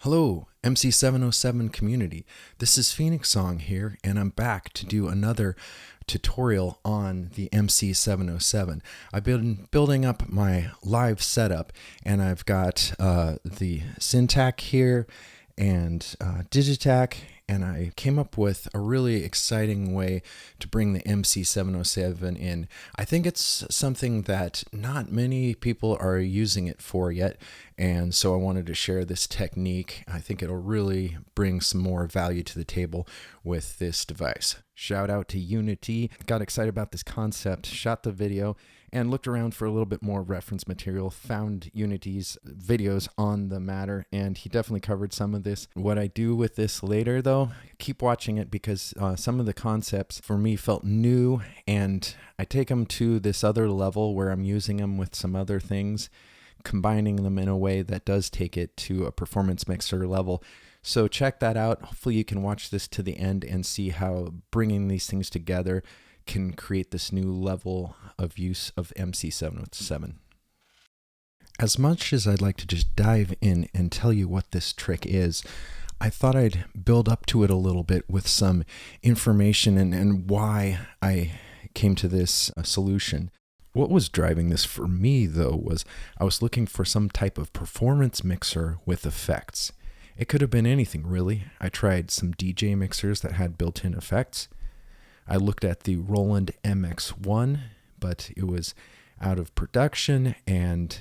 Hello, MC-707 community. This is Phoenix Song here, and I'm back to do another tutorial on the MC-707. I've been building up my live setup, and I've got the Synth here and Digitac, and I came up with a really exciting way to bring the MC-707 in. I think it's something that not many people are using it for yet, and so I wanted to share this technique. I think it'll really bring some more value to the table with this device. Shout out to Unity. Got excited about this concept, shot the video, and looked around for a little bit more reference material, found Unity's videos on the matter, and he definitely covered some of this. What I do with this later, though, keep watching it because some of the concepts for me felt new, and I take them to this other level where I'm using them with some other things, combining them in a way that does take it to a performance mixer level. So check that out. Hopefully you can watch this to the end and see how bringing these things together can create this new level of use of MC-707. As much as I'd like to just dive in and tell you what this trick is, I thought I'd build up to it a little bit with some information and why I came to this solution. What was driving this for me, though, was I was looking for some type of performance mixer with effects. It could have been anything, really. I tried some DJ mixers that had built-in effects. I looked at the Roland MX-1, but it was out of production and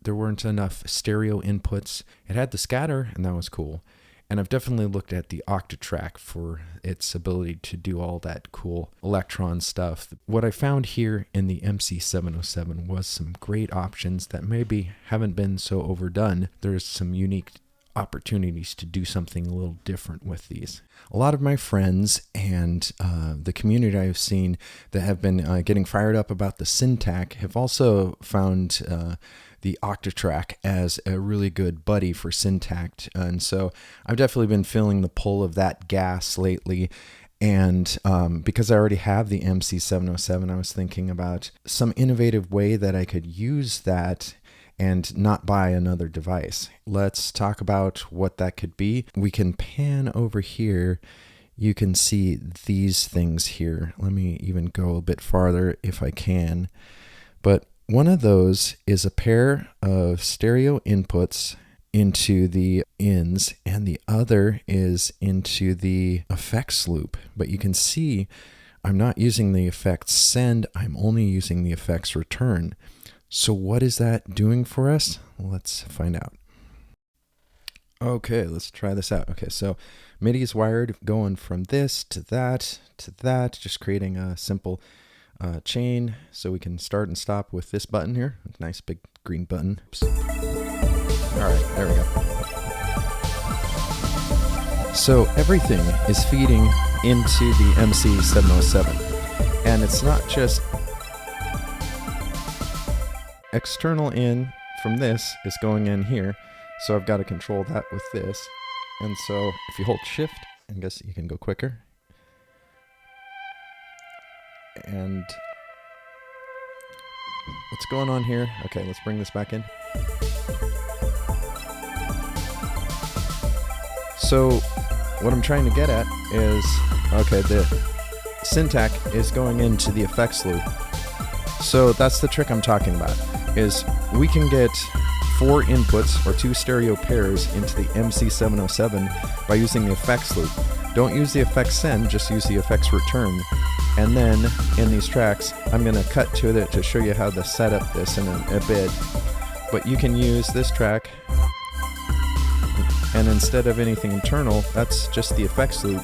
there weren't enough stereo inputs. It had the scatter, and that was cool. And I've definitely looked at the Octatrack for its ability to do all that cool electron stuff. What I found here in the MC-707 was some great options that maybe haven't been so overdone. There's some unique opportunities to do something a little different with these. A lot of my friends and the community I've seen that have been getting fired up about the Synth have also found the Octatrack as a really good buddy for Synth, and so I've definitely been feeling the pull of that gas lately. And because I already have the MC-707, I was thinking about some innovative way that I could use that and not buy another device. Let's talk about what that could be. We can pan over here. You can see these things here. Let me even go a bit farther if I can. But one of those is a pair of stereo inputs into the ins, and the other is into the effects loop. But you can see I'm not using the effects send, I'm only using the effects return. So what is that doing for us? Let's find out. Okay, let's try this out. Okay, so MIDI is wired going from this to that, just creating a simple chain so we can start and stop with this button here. Nice big green button. Oops. All right, there we go. So everything is feeding into the MC-707, and it's not just external in from this is going in here, so I've got to control that with this. And so if you hold shift, I guess you can go quicker. And what's going on here? Okay, let's bring this back in. So what I'm trying to get at is, okay, the Synth is going into the effects loop. So that's the trick I'm talking about, is we can get 4 inputs or 2 stereo pairs into the MC-707 by using the effects loop. Don't use the effects send, just use the effects return. And then in these tracks, I'm going to cut to it to show you how to set up this in a bit. But you can use this track, and instead of anything internal, that's just the effects loop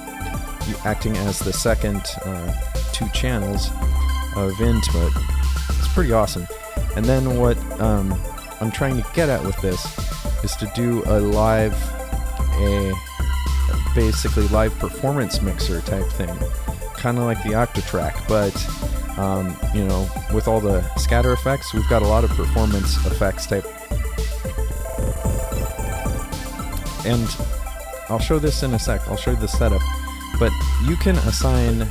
acting as the second 2 channels of input. It's pretty awesome. And then what I'm trying to get at with this is to do basically live performance mixer type thing, kind of like the Octatrack, but you know, with all the scatter effects, we've got a lot of performance effects type. And I'll show this in a sec. I'll show you the setup, but you can assign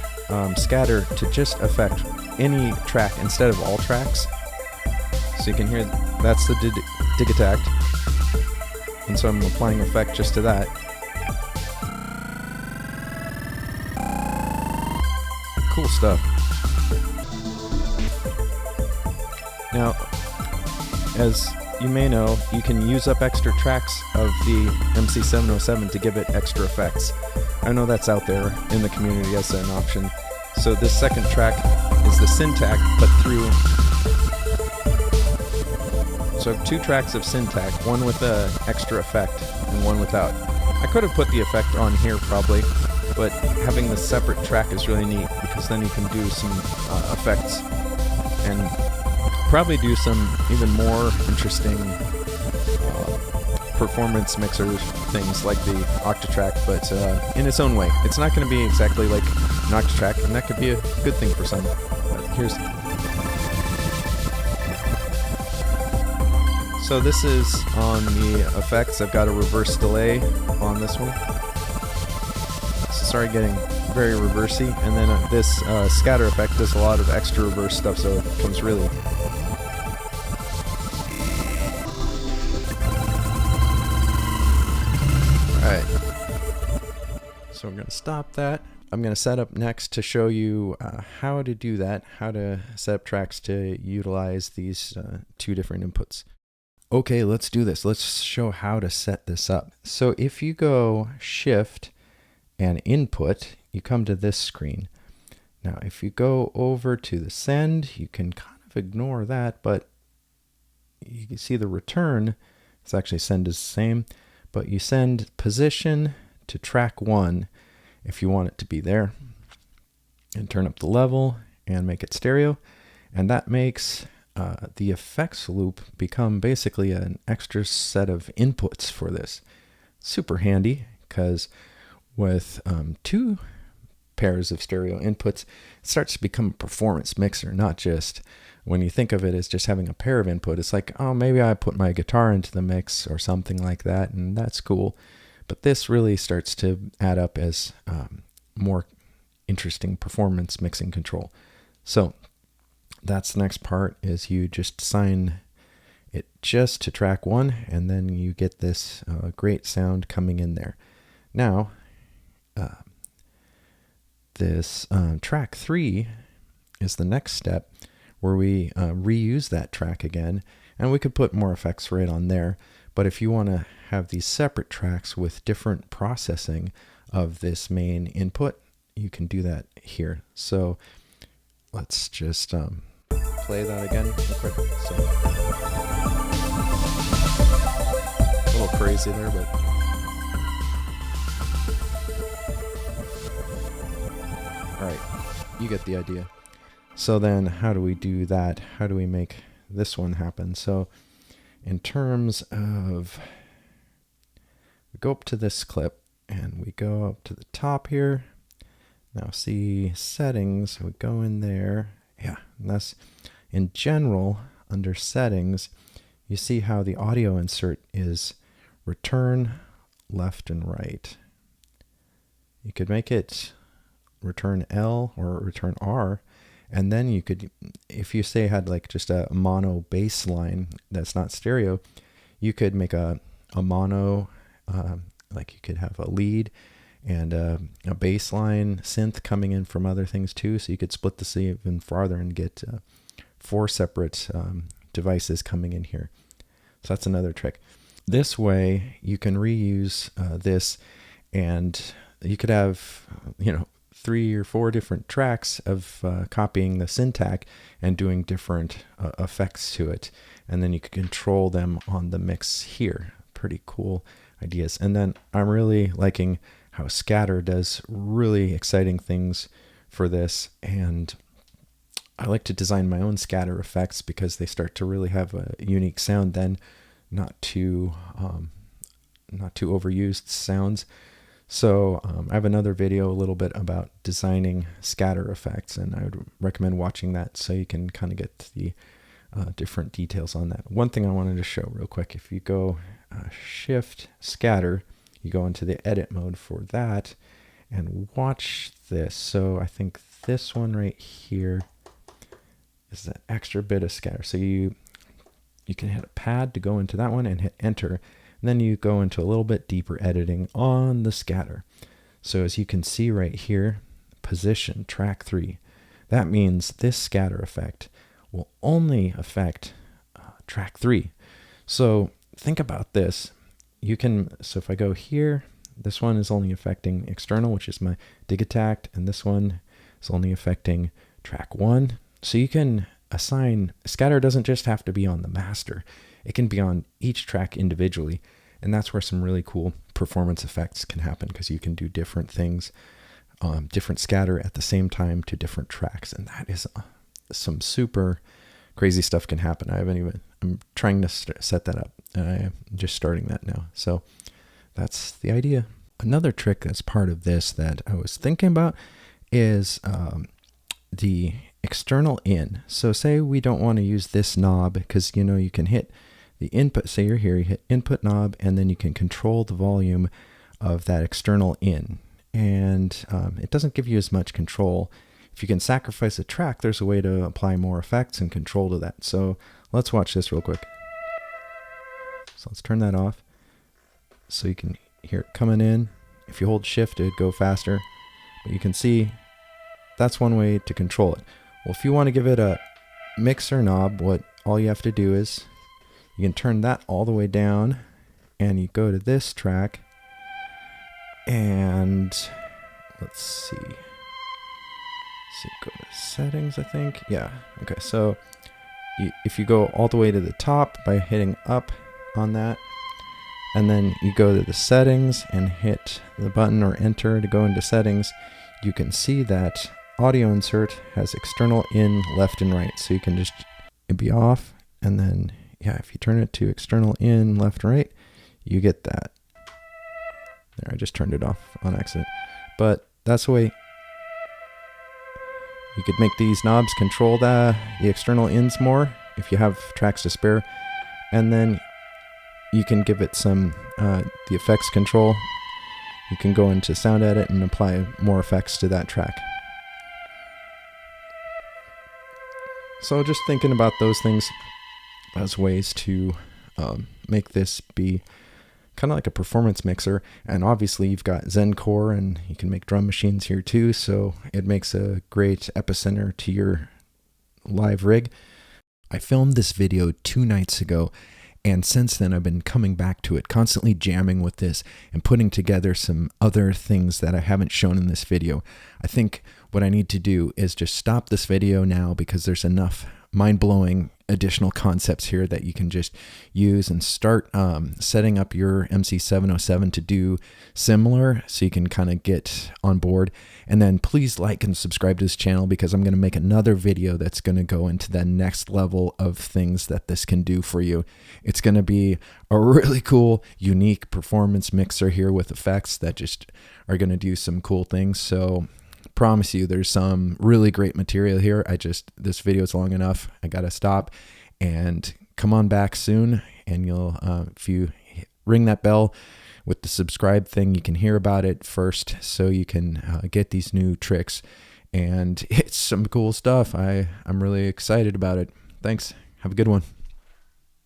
scatter to just affect any track instead of all tracks. So you can hear that's the Digitac. And so I'm applying effect just to that. Cool stuff. Now, as you may know, you can use up extra tracks of the MC-707 to give it extra effects. I know that's out there in the community as an option. So this second track is the Synth, but through... So I have 2 tracks of Synth, one with an extra effect and one without. I could have put the effect on here probably, but having the separate track is really neat because then you can do some effects and probably do some even more interesting performance mixer things like the Octatrack, but in its own way. It's not going to be exactly like an Octatrack, and that could be a good thing for some. But here's... So this is on the effects. I've got a reverse delay on this one. So sorry getting very reversey, and then this scatter effect does a lot of extra reverse stuff, so it comes really... Alright, so I'm going to stop that. I'm going to set up next to show you how to do that, how to set up tracks to utilize these 2 different inputs. Okay, let's do this. Let's show how to set this up. So if you go Shift and Input, you come to this screen. Now if you go over to the Send, you can kind of ignore that, but you can see the return. It's actually Send is the same. But you send position to track 1 if you want it to be there, and turn up the level and make it stereo. And that makes the effects loop become basically an extra set of inputs for this. Super handy because with 2 pairs of stereo inputs, it starts to become a performance mixer, not just... When you think of it as just having a pair of input, it's like, oh, maybe I put my guitar into the mix or something like that, and that's cool. But this really starts to add up as more interesting performance mixing control. So that's the next part, is you just assign it just to track 1, and then you get this great sound coming in there. Now, this track 3 is the next step, where we reuse that track again, and we could put more effects right on there. But if you want to have these separate tracks with different processing of this main input, you can do that here. So let's just play that again real quick. So, a little crazy there, but... Alright, you get the idea. So then how do we do that? How do we make this one happen? So in terms of, we go up to this clip and we go up to the top here. Now see settings, we go in there. Yeah, and that's in general under settings, you see how the audio insert is return left and right. You could make it return L or return R. And then you could, if you say had like just a mono bass line that's not stereo, you could make a mono, like you could have a lead and a bass line synth coming in from other things too. So you could split this even farther and get 4 separate devices coming in here. So that's another trick. This way you can reuse this, and you could have, 3 or 4 different tracks of copying the Synth and doing different effects to it. And then you can control them on the mix here. Pretty cool ideas. And then I'm really liking how Scatter does really exciting things for this. And I like to design my own scatter effects because they start to really have a unique sound then, not too overused sounds. So I have another video a little bit about designing scatter effects, and I would recommend watching that so you can kind of get the different details on that. One thing I wanted to show real quick, if you go Shift Scatter, you go into the edit mode for that, and watch this. So I think this one right here is that extra bit of scatter. So you can hit a pad to go into that one and hit enter. And then you go into a little bit deeper editing on the scatter. So as you can see right here, position track 3. That means this scatter effect will only affect track 3. So think about this. So if I go here, this one is only affecting external, which is my Digitact, and this one is only affecting track 1. So you can assign, scatter doesn't just have to be on the master. It can be on each track individually. And that's where some really cool performance effects can happen, because you can do different things, different scatter at the same time to different tracks. And that is some super crazy stuff can happen. I'm trying to set that up, and I'm just starting that now. So that's the idea. Another trick that's part of this that I was thinking about is the external in. So say we don't want to use this knob, because you can hit the input. Say you're here, you hit input knob, and then you can control the volume of that external in. And it doesn't give you as much control. If you can sacrifice a track, there's a way to apply more effects and control to that. So let's watch this real quick. So let's turn that off. So you can hear it coming in. If you hold shift, it'd go faster. But you can see that's one way to control it. Well, if you want to give it a mixer knob, all you have to do is you can turn that all the way down, and you go to this track, and let's see. Go to settings, I think. Yeah. Okay. So if you go all the way to the top by hitting up on that, and then you go to the settings and hit the button or enter to go into settings, you can see that audio insert has external in left and right. So you can just, it'd be off, and then if you turn it to external in left and right, you get that. There, I just turned it off on accident. But that's the way you could make these knobs control the external ins more if you have tracks to spare. And then you can give it some, the effects control. You can go into sound edit and apply more effects to that track. So just thinking about those things as ways to make this be kind of like a performance mixer. And obviously you've got Zencore, and you can make drum machines here too, so it makes a great epicenter to your live rig. I filmed this video 2 nights ago, and since then I've been coming back to it, constantly jamming with this and putting together some other things that I haven't shown in this video. I think what I need to do is just stop this video now, because there's enough mind-blowing additional concepts here that you can just use, and start setting up your MC-707 to do similar, so you can kind of get on board. And then please like and subscribe to this channel, because I'm going to make another video that's going to go into the next level of things that this can do for you. It's going to be a really cool, unique performance mixer here with effects that just are going to do some cool things. So promise you, there's some really great material here. This video is long enough. I gotta stop, and come on back soon. And you'll, if you ring that bell with the subscribe thing, you can hear about it first, so you can get these new tricks. And it's some cool stuff. I'm really excited about it. Thanks. Have a good one.